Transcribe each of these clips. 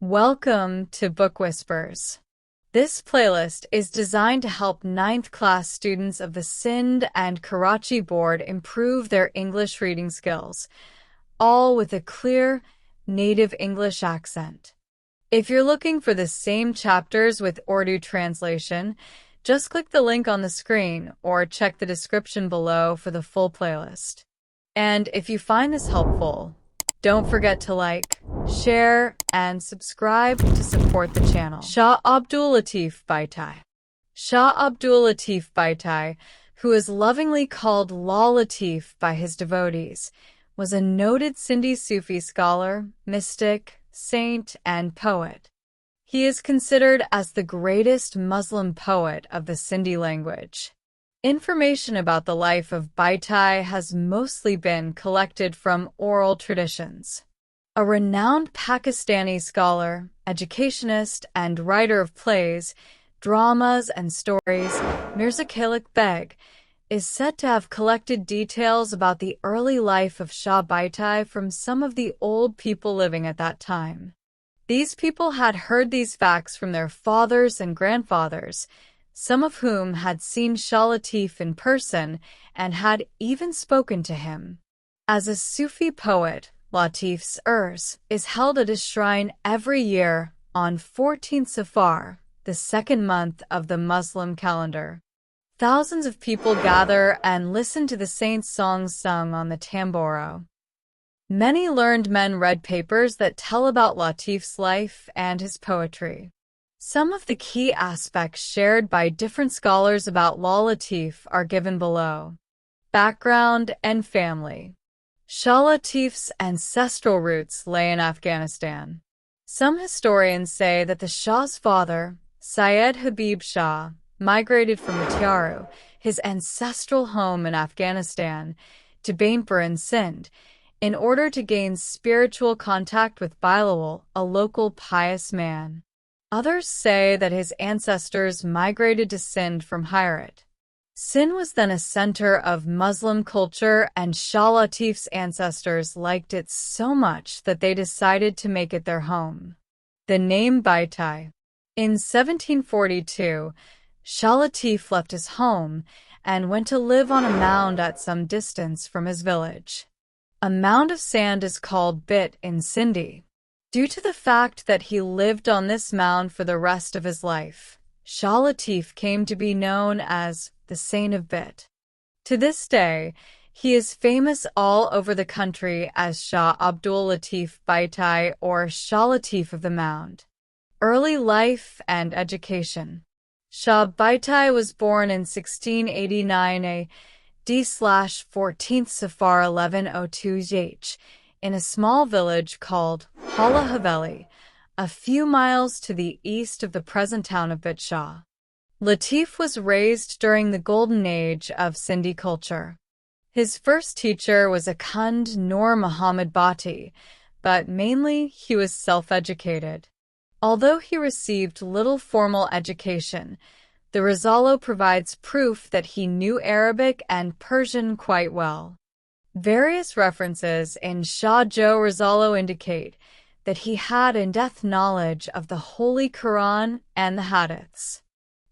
Welcome to Book Whispers. This playlist is designed to help ninth class students of the Sindh and Karachi board improve their English reading skills, all with a clear, native English accent. If you're looking for the same chapters with Urdu translation, just click the link on the screen or check the description below for the full playlist. And if you find this helpful, don't forget to like, share, and subscribe to support the channel. Shah Abdul Latif Bedtime. Shah Abdul Latif Bedtime, who is lovingly called La Latif by his devotees, was a noted Sindhi Sufi scholar, mystic, saint, and poet. He is considered as the greatest Muslim poet of the Sindhi language. Information about the life of Bedtime has mostly been collected from oral traditions. A renowned Pakistani scholar, educationist, and writer of plays, dramas, and stories, Mirza Khalid Beg, is said to have collected details about the early life of Shah Bedtime from some of the old people living at that time. These people had heard these facts from their fathers and grandfathers, some of whom had seen Shah Latif in person and had even spoken to him. As a Sufi poet, Latif's Urs is held at his shrine every year on 14th Safar, the second month of the Muslim calendar. Thousands of people gather and listen to the saint's songs sung on the tamburo. Many learned men read papers that tell about Latif's life and his poetry. Some of the key aspects shared by different scholars about La Latif are given below. Background and family. Shah Latif's ancestral roots lay in Afghanistan. Some historians say that the Shah's father, Syed Habib Shah, migrated from Matiaru, his ancestral home in Afghanistan, to Bainpur in Sindh, in order to gain spiritual contact with Bilawal, a local pious man. Others say that his ancestors migrated to Sindh from Herat. Sindh was then a center of Muslim culture, and Shah Latif's ancestors liked it so much that they decided to make it their home. The name Bedtime. In 1742, Shah Latif left his home and went to live on a mound at some distance from his village. A mound of sand is called Bit in Sindhi. Due to the fact that he lived on this mound for the rest of his life, Shah Latif came to be known as the Saint of Bit. To this day, he is famous all over the country as Shah Abdul Latif Bedtime or Shah Latif of the Mound. Early life and education. Shah Bedtime was born in 1689 AD/14th Safar 1102 in a small village called Hala Haveli, a few miles to the east of the present town of Bitshah. Latif was raised during the golden age of Sindhi culture. His first teacher was Akhund Noor Muhammad Bhatti, but mainly he was self-educated. Although he received little formal education, the Rizalo provides proof that he knew Arabic and Persian quite well. Various references in Shah Jo Rizalo indicate that he had in-depth knowledge of the Holy Quran and the Hadiths.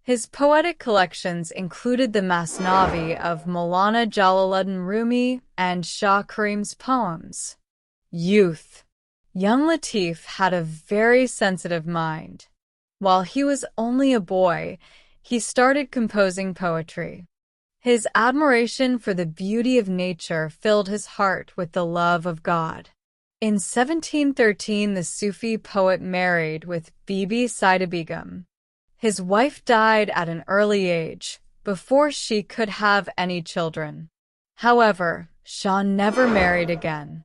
His poetic collections included the Masnavi of Maulana Jalaluddin Rumi and Shah Karim's poems. Youth. Young Latif had a very sensitive mind. While he was only a boy, he started composing poetry. His admiration for the beauty of nature filled his heart with the love of God. In 1713, the Sufi poet married with Bibi Saida Begum. His wife died at an early age, before she could have any children. However, Shah never married again.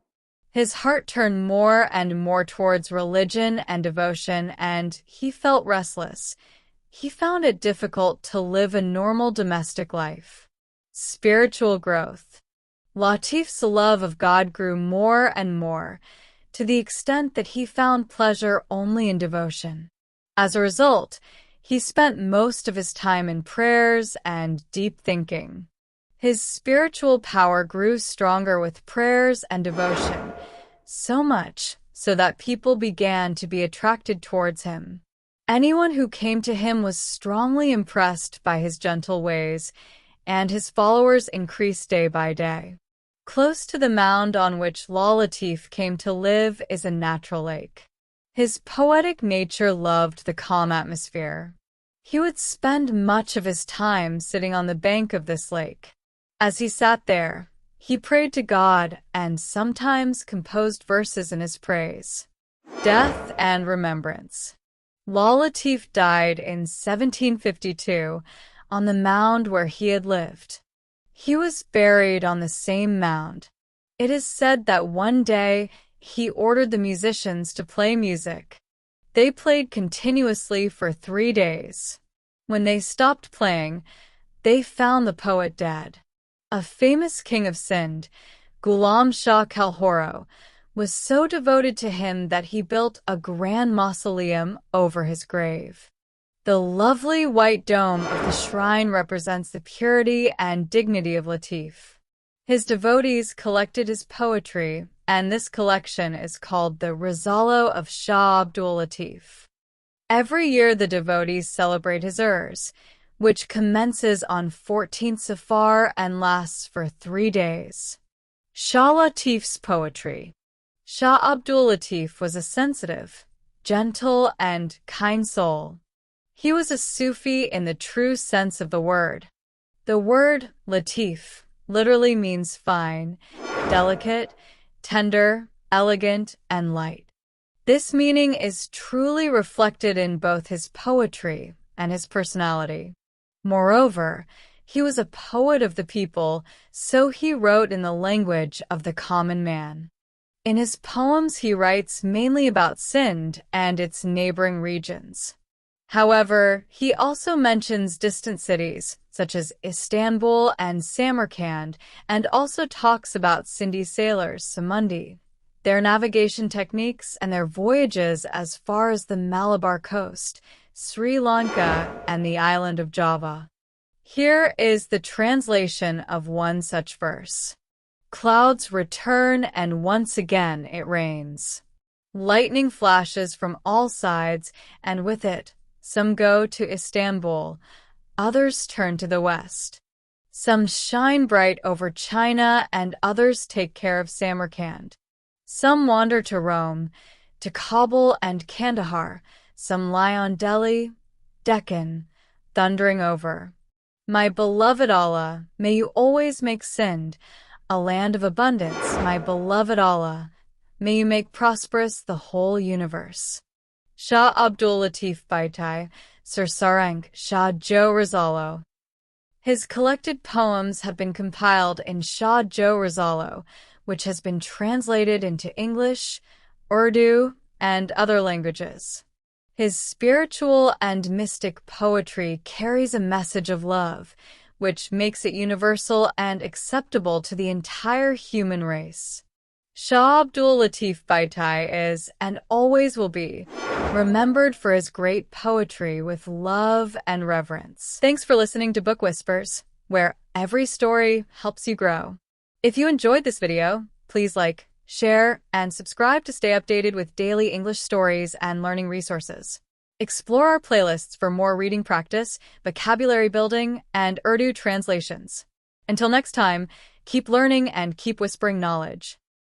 His heart turned more and more towards religion and devotion, and he felt restless. He found it difficult to live a normal domestic life. Spiritual growth. Latif's love of God grew more and more, to the extent that he found pleasure only in devotion. As a result, he spent most of his time in prayers and deep thinking. His spiritual power grew stronger with prayers and devotion, so much so that people began to be attracted towards him. Anyone who came to him was strongly impressed by his gentle ways, and his followers increased day by day. Close to the mound on which Shah Latif came to live is a natural lake. His poetic nature loved the calm atmosphere. He would spend much of his time sitting on the bank of this lake. As he sat there, he prayed to God and sometimes composed verses in his praise. Death and remembrance. Shah Latif died in 1752 on the mound where he had lived. He was buried on the same mound. It is said that one day he ordered the musicians to play music. They played continuously for 3 days. When they stopped playing, they found the poet dead. A famous king of Sindh, Ghulam Shah Kalhoro, was so devoted to him that he built a grand mausoleum over his grave. The lovely white dome of the shrine represents the purity and dignity of Latif. His devotees collected his poetry, and this collection is called the Rizalo of Shah Abdul Latif. Every year the devotees celebrate his Urs, which commences on 14th Safar and lasts for 3 days. Shah Latif's poetry. Shah Abdul Latif was a sensitive, gentle, and kind soul. He was a Sufi in the true sense of the word. The word Latif literally means fine, delicate, tender, elegant, and light. This meaning is truly reflected in both his poetry and his personality. Moreover, he was a poet of the people, so he wrote in the language of the common man. In his poems he writes mainly about Sindh and its neighboring regions. However, he also mentions distant cities, such as Istanbul and Samarkand, and also talks about Sindhi sailors, Samundi, their navigation techniques, and their voyages as far as the Malabar coast, Sri Lanka, and the island of Java. Here is the translation of one such verse. Clouds return and once again it rains. Lightning flashes from all sides, and with it, some go to Istanbul, others turn to the west. Some shine bright over China, and others take care of Samarkand. Some wander to Rome, to Kabul and Kandahar. Some lie on Delhi, Deccan, thundering over. My beloved Allah, may you always make Sindh a land of abundance. My beloved Allah, may you make prosperous the whole universe. Shah Abdul Latif Baitai, Sir Sarang Shah Jo Rizalo. His collected poems have been compiled in Shah Jo Rizalo, which has been translated into English, Urdu, and other languages. His spiritual and mystic poetry carries a message of love, which makes it universal and acceptable to the entire human race. Shah Abdul Latif Baitai is, and always will be, remembered for his great poetry with love and reverence. Thanks for listening to Book Whispers, where every story helps you grow. If you enjoyed this video, please like, share, and subscribe to stay updated with daily English stories and learning resources. Explore our playlists for more reading practice, vocabulary building, and Urdu translations. Until next time, keep learning and keep whispering knowledge.